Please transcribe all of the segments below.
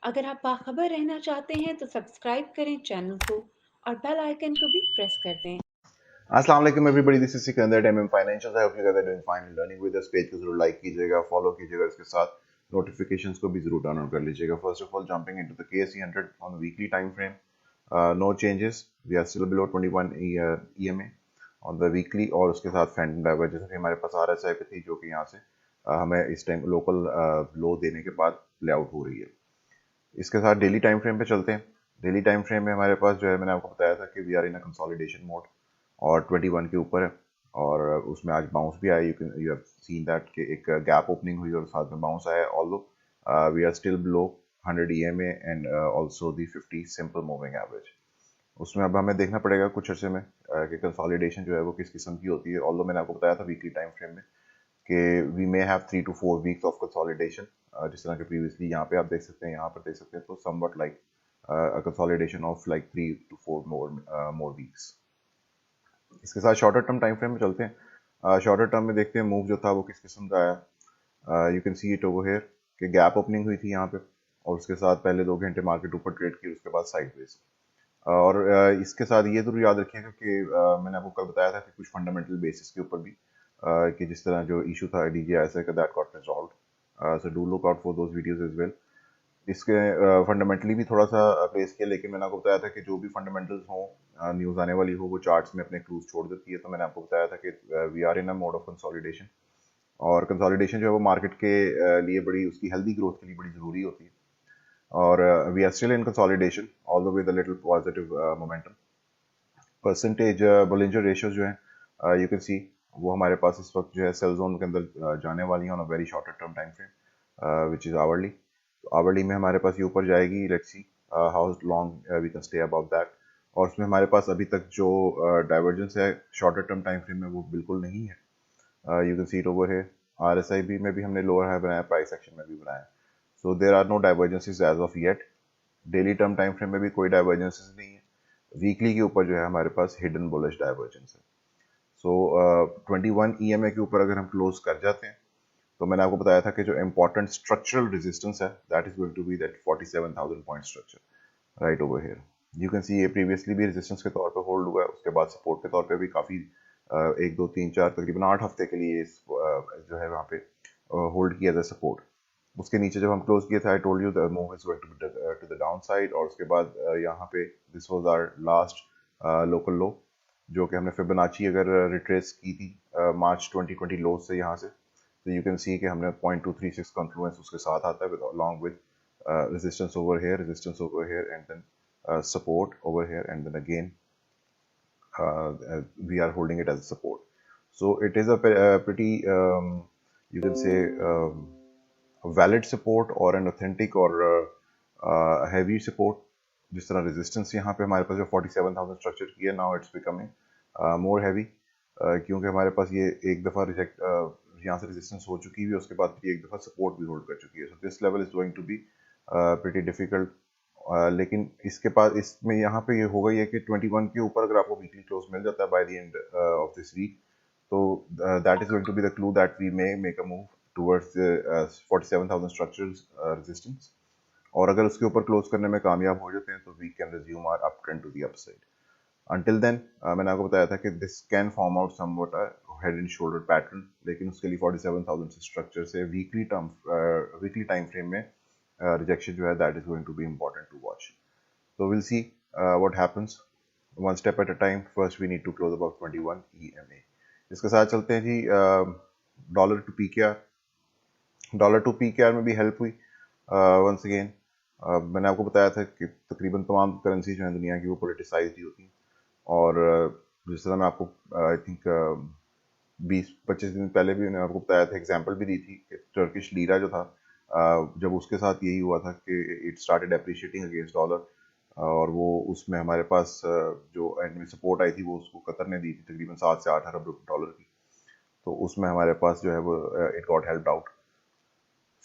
अगर आप बाखबर रहना चाहते हैं तो सब्सक्राइब करें चैनल को और बेल आइकन को भी प्रेस कर दें। अस्सलाम वालेकुम everybody, this is Sikandar MM financial. I hope you guys are doing fine and learning with us. Page को जरूर लाइक कीजिएगा, फॉलो कीजिएगा, इसके साथ नोटिफिकेशंस को भी जरूर डाउनलोड कर लीजिएगा। First of all, jumping into the KSE 100 on weekly time frame, no changes, we are still below 21 EMA on the weekly. और उसके साथ फैंटम डाइवर्जेंस भी हमारे पास आरएसआई पे थी, जो कि यहाँ से हमें इस टाइम लोकल लो देने के बाद प्ले आउट हो रही है। इसके साथ डेली टाइम फ्रेम पे चलते हैं। डेली टाइम फ्रेम में हमारे पास जो है, मैंने आपको बताया था कि we are in a consolidation mode और 21 के ऊपर है। और उसमें आज बाउंस भी आया, यू हैव सीन दैट कि एक गैप ओपनिंग हुई और साथ में बाउंस आया। Although we are still below 100 EMA and also the 50 simple moving average. उसमें अब हमें देखना पड़ेगा कुछ अर्से में कि कंसोलिडेशन जो है वो किस किस्म की होती है। ऑल्दो मैंने आपको बताया था वीकली टाइम फ्रेम में कि we may have 3 to 4 weeks of consolidation, जिस तरह के प्रीवियसली यहाँ पे आप देख सकते हैं, यहाँ पर देख सकते हैं, तो somewhat like consolidation of like 3 to 4 more weeks. इसके साथ शॉर्टर टर्म टाइम फ्रेम में चलते हैं। शॉर्टर टर्म में देखते हैं मूव जो था वो किस किस्म का आया। You can see it over here कि गैप ओपनिंग हुई थी यहाँ पे, और उसके साथ पहले 2 घंटे मार्केट ऊपर ट्रेड की, उसके बाद साइडवेज। और इसके साथ ये जरूर याद रखिएगा कि मैंने आपको कल बताया था कि कुछ फंडामेंटल बेसिस के ऊपर भी कि जिस तरह जो इशू था डीजीआईएसआई का, that got resolved, so do look out for those videos as well. इसके फंडामेंटली भी थोड़ा सा प्लेस किया, लेकिन मैंने आपको बताया था कि जो भी फंडामेंटल्स हो, न्यूज़ आने वाली हो, वो चार्ट्स में अपने क्लूज छोड़ देती है। तो मैंने आपको बताया था कि we are in a mode of consolidation, और कंसोलिडेशन जो है वो मार्केट के लिए बड़ी, उसकी हेल्दी ग्रोथ के लिए बड़ी ज़रूरी होती है। और we are still in consolidation although with a little positive momentum. Percentage Bollinger ratios जो है, यू कैन सी, वो हमारे पास इस वक्त जो है सेल जोन के अंदर जाने वाली है on a very shorter term time frame, which is hourly. तो आवरली में हमारे पास ये ऊपर जाएगी, let's see how long we can stay above that. और उसमें हमारे पास अभी तक जो डाइवर्जेंस है शॉर्टर टर्म टाइम फ्रेम में, वो बिल्कुल नहीं है। You can see it over है। आरएसआई भी में भी हमने लोअर हाई बनाया, प्राइस एक्शन में भी बनाया। So there are no divergences as of yet. Daily term time frame में भी कोई डाइवर्जेंसेस नहीं है। वीकली के ऊपर जो है हमारे पास हिडन बुलिश डाइवर्जेंस है। सो 21 ईएमए के ऊपर अगर हम क्लोज कर जाते हैं, तो मैंने आपको बताया था कि जो इंपॉर्टेंट स्ट्रक्चरल रेजिस्टेंस है, that is going to be that 47,000 point structure right over here. You can see ये प्रीवियसली भी रेजिस्टेंस के तौर पे होल्ड हुआ है, उसके बाद सपोर्ट के तौर पे भी काफ़ी 1 2 3 4 तकरीबन 8 हफ्ते के लिए जो है वहाँ पे होल्ड किया था सपोर्ट। उसके नीचे जब हम क्लोज किए थे, I told you the move is going to the downside. और उसके बाद यहाँ पे this was our last local low, जो कि हमने फिबोनाची अगर रिट्रेस की थी मार्च 2020 लो से यहाँ से, तो यू कैन सी कि हमने 0.236 कॉन्फ्लुएंस उसके साथ आता है with along with resistance over here and then support over here and then again we are holding it as support. So it is a pretty, you can say, a valid support or an authentic or heavy support. जिस तरह resistance यहाँ पे हमारे पास जो 47,000 structure की है, now it's becoming more heavy, क्योंकि हमारे पास ये एक दफ़ा रिजेक्ट यहाँ से रेजिस्टेंस हो चुकी है, उसके बाद फिर एक दफ़ा सपोर्ट भी होल्ड कर चुकी है। So this level is going to be pretty difficult. लेकिन इसके बाद इसमें यहाँ पे ये होगा ये कि 21 के ऊपर अगर आपको वीकली क्लोज मिल जाता है by the end of this week, तो that is going to be the clue that we may make a move towards 47,000 structures resistance. और अगर उसके ऊपर क्लोज करने में कामयाब हो जाते हैं, तो we can resume our up trend to the upside. Until then मैंने आपको बताया था कि this can form out somewhat a head and shoulder pattern, लेकिन उसके लिए 47,000 स्ट्रक्चर से वीकली टाइम फ्रेम में रिजेक्शन जो है, that is going to be important to watch. So we'll see what happens one step at a time. First we need to close above 21 EMA. इसके साथ चलते हैं जी डॉलर टू पी के are. Dollar to P के are में भी help हुई once again. मैंने आपको बताया था कि तकरीबन तमाम करेंसी जो हैं दुनिया की, वो पोलिटिसाइज ही होती हैं। और जिस तरह मैं आपको आई थिंक 20-25 दिन पहले भी मैंने आपको बताया था, एग्जाम्पल भी दी थी कि टर्किश लीरा जो था, जब उसके साथ यही हुआ था कि it started appreciating against dollar, और वो उसमें हमारे पास जो एंड में सपोर्ट आई थी, वो उसको कतर ने दी थी तकरीबन 7 से 8 अरब डॉलर की। तो उसमें हमारे पास जो है वो इट गॉट हेल्प्ड आउट।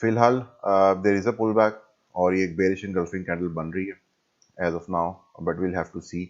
फिलहाल there is a pull back, और ये एक बेरिश एंगल्फिंग कैंडल बन रही है as of now, but we'll have to see.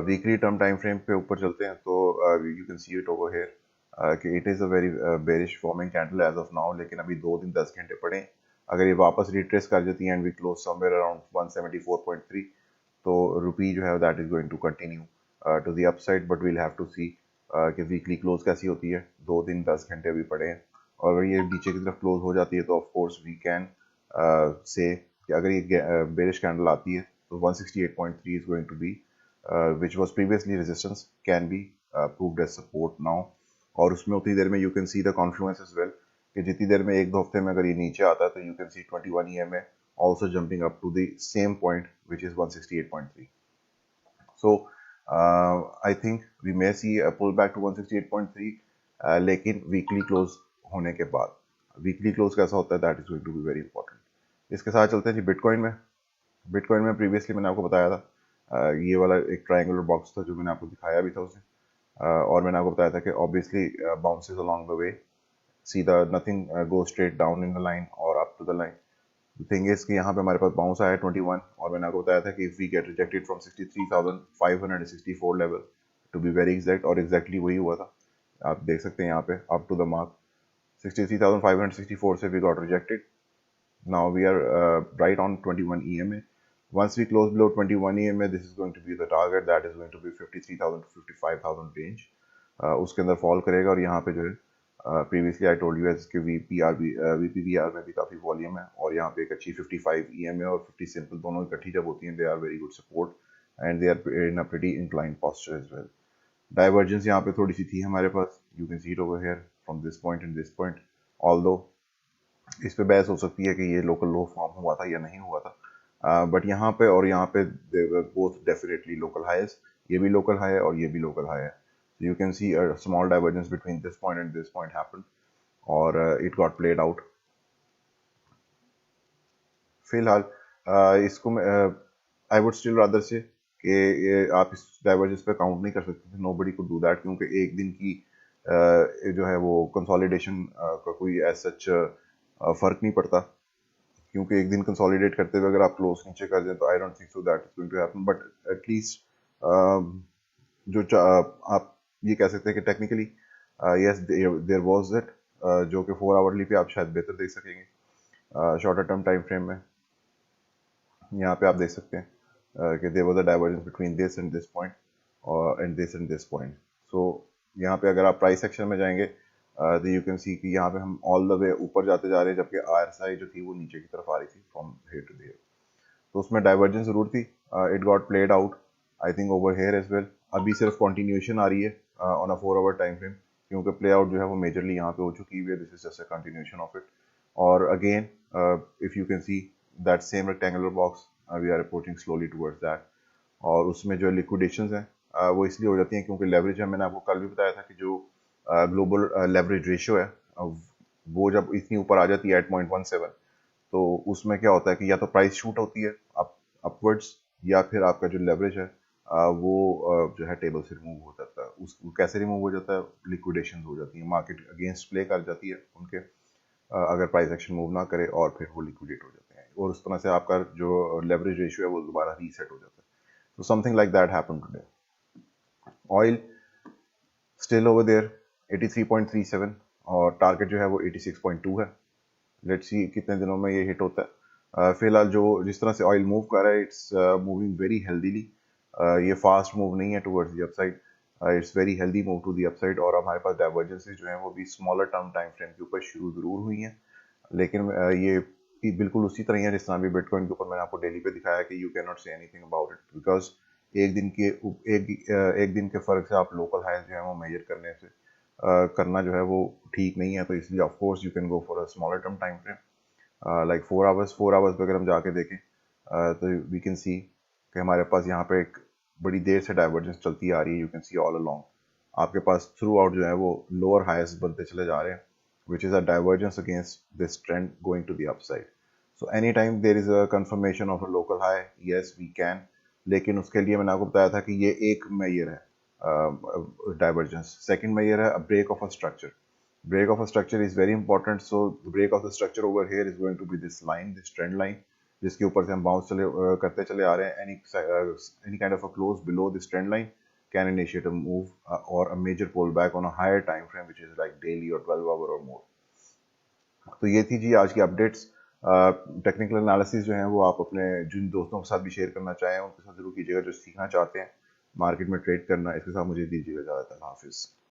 Weekly term time frame पे ऊपर चलते हैं, तो you can see it over here कि it is a very bearish forming candle as of now, लेकिन अभी 2 दिन 10 घंटे पड़े हैं। अगर ये वापस रिट्रेस कर जाती है and we close somewhere around 174.3, तो रुपी जो है that is going to continue to the upside, but we'll have to see कि वीकली क्लोज कैसी होती है। 2 दिन 10 घंटे अभी पड़े हैं, और अगर ये नीचे की तरफ क्लोज हो जाती है तो of course we can say कि अगर ये बेरिश कैंडल आती है तो 168.3 is going to be which was previously resistance can be proved as support now, और उसमें उतनी देर में you can see the confluence as well कि जितनी देर में 1-2 हफ्ते में अगर ये नीचे आता है तो you can see 21 EMA also jumping up to the same point which is 168.3. So I think we may see a pullback to 168.3, लेकिन weekly close होने के बाद weekly close कैसा होता है that is going to be very important. इसके साथ चलते हैं जी बिटकॉइन में प्रीवियसली मैंने आपको बताया था ये वाला एक ट्रायंगुलर बॉक्स था जो मैंने आपको दिखाया भी था उसे, और मैंने आपको बताया था कि obviously bounces along the way, सीधा nothing go straight down in the line और up to the line. The thing is कि यहाँ पे हमारे पास बाउंस आया 21, और मैंने आपको बताया था कि if we get rejected from 63,564 level to be very exact, और एग्जैक्टली वही हुआ था। आप देख सकते हैं यहाँ पे अप टू द मार्क 63,564 से we got rejected. Now we are right on 21 EMA. Once we close below 21 EMA, this is going to be the target, that is going to be 53,000 to 55,000 range. उसके अंदर fall करेगा, और यहाँ पे जो है previously I told you as कि VPVR में भी काफ़ी वॉल्यूम है, और यहाँ पे एक अच्छी 55 EMA और 50 सिंपल दोनों इकट्ठी जब होती हैं, they are very good support and they are in a pretty inclined posture as well. Divergence यहाँ पे थोड़ी सी थी हमारे पास, you can see it over here from this point and this point, although इस पे बहस हो सकती है कि ये लोकल लो फॉर्म हुआ था या नहीं हुआ था, बट यहाँ पे और यहाँ पे बोथ डेफिनेटली लोकल हाईज, ये भी लोकल हाई है और ये भी लोकल हाई है। so you can see a small divergence between this point and this point happened, और it got played out। फिलहाल इसको आई वुड स्टिल रादर से कि आप इस डाइवर्जेंस पे काउंट नहीं कर सकते, नोबडी कुड डू दैट, क्योंकि एक दिन की जो है वो कंसोलिडेशन का कोई एज सच फर्क नहीं पड़ता, क्योंकि एक दिन कंसोलिडेट करते हुए अगर आप क्लोज नीचे कर दें तो I don't think so that is going to happen, but at least आप ये कह सकते हैं कि technically yes there was that, जो कि 4 आवरली पे आप शायद बेहतर देख सकेंगे शॉर्टर टर्म टाइम फ्रेम में। यहाँ पे आप देख सकते हैं कि there was a divergence between this and this point and this and this point. So यहाँ पे अगर आप प्राइस सेक्शन में जाएंगे तो यू कैन सी कि यहाँ पे हम ऑल द वे ऊपर जाते जा रहे हैं, जबकि RSI जो थी वो नीचे की तरफ आ रही थी फ्रॉम हियर टू देयर। तो उसमें डाइवर्जेंस जरूर थी, it got played out I think over here as well. अभी सिर्फ कंटिन्यूएशन आ रही है on a 4 hour time frame, क्योंकि प्ले आउट जो है वो मेजरली यहाँ पे हो चुकी है, this is just a continuation of it. और again if you can see that same rectangular box we are approaching slowly towards that, और उसमें जो लिक्विडेशंस हैं वो इसलिए हो जाती हैं क्योंकि लेवरेज है, मैंने आपको कल भी बताया था कि जो ग्लोबल लेवरेज रेशियो है वो जब इतनी ऊपर आ जाती है at 0.17, तो उसमें क्या होता है कि या तो प्राइस शूट होती है अपवर्ड्स, या फिर आपका जो लेवरेज है वो जो है टेबल से रिमूव हो जाता है। उस कैसे रिमूव हो जाता है, लिक्विडेशन हो जाती है, मार्केट अगेंस्ट प्ले कर जाती है उनके, अगर प्राइस एक्शन मूव ना करे, और फिर वो लिक्विडेट हो जाते हैं, और उस तरह से आपका जो लेवरेज रेशियो है वो दोबारा रीसेट हो जाता है। तो something like that happened today. Oil still over there 83.37, और टारगेट जो है वो 86.2 है। लेट्स सी कितने दिनों में ये हिट होता है। फिलहाल जो जिस तरह से ऑयल मूव कर रहा है, इट्स मूविंग वेरी हेल्दीली, ये फास्ट मूव नहीं है towards the upside, it's very healthy move to the upside. और हमारे पास डाइवर्जेंसेस जो हैं वो भी स्मॉलर टर्म टाइम फ्रेम के ऊपर शुरू जरूर हुई हैं, लेकिन ये बिल्कुल उसी तरह है जिस तरह भी बिटकॉइन के ऊपर मैंने आपको डेली पे दिखाया कि you can not say anything about it, because एक दिन के एक दिन के फर्क से आप लोकल हाईज जो है वो मेजर करने से करना जो है वो ठीक नहीं है। तो इसलिए of course you can go for a smaller term time frame like 4 hours पे अगर हम जाके देखें तो वी कैन सी कि हमारे पास यहाँ पे एक बड़ी देर से डाइवर्जेंस चलती आ रही है, you can see all along आपके पास थ्रू आउट जो है वो लोअर हाईएस्ट बनते चले जा रहे हैं, which is a divergence against this trend going to the upside. So anytime there is a confirmation of a local high, yes we can, लेकिन उसके लिए मैंने आपको बताया था कि ये एक मेजर है डाइवर्जेंस, सेकंड मेजर है break of a structure. Break of a structure is very important. So break of the structure over here is going to be this line, this trend line, जिसके ऊपर से हम bounce करते चले आ रहे हैं। Any kind of a close below this trend line can initiate a move or a major pullback on a higher time frame which is like daily or 12 hour or more। तो ये थी जी आज की updates. Technical analysis जो है वो आप अपने जिन दोस्तों के साथ भी शेयर करना चाहें उनके साथ जरूर कीजिएगा, जो सीखना चाहते हैं मार्केट में ट्रेड करना। इसके साथ मुझे दीजिएगा ज़्यादातर। हाफिज़।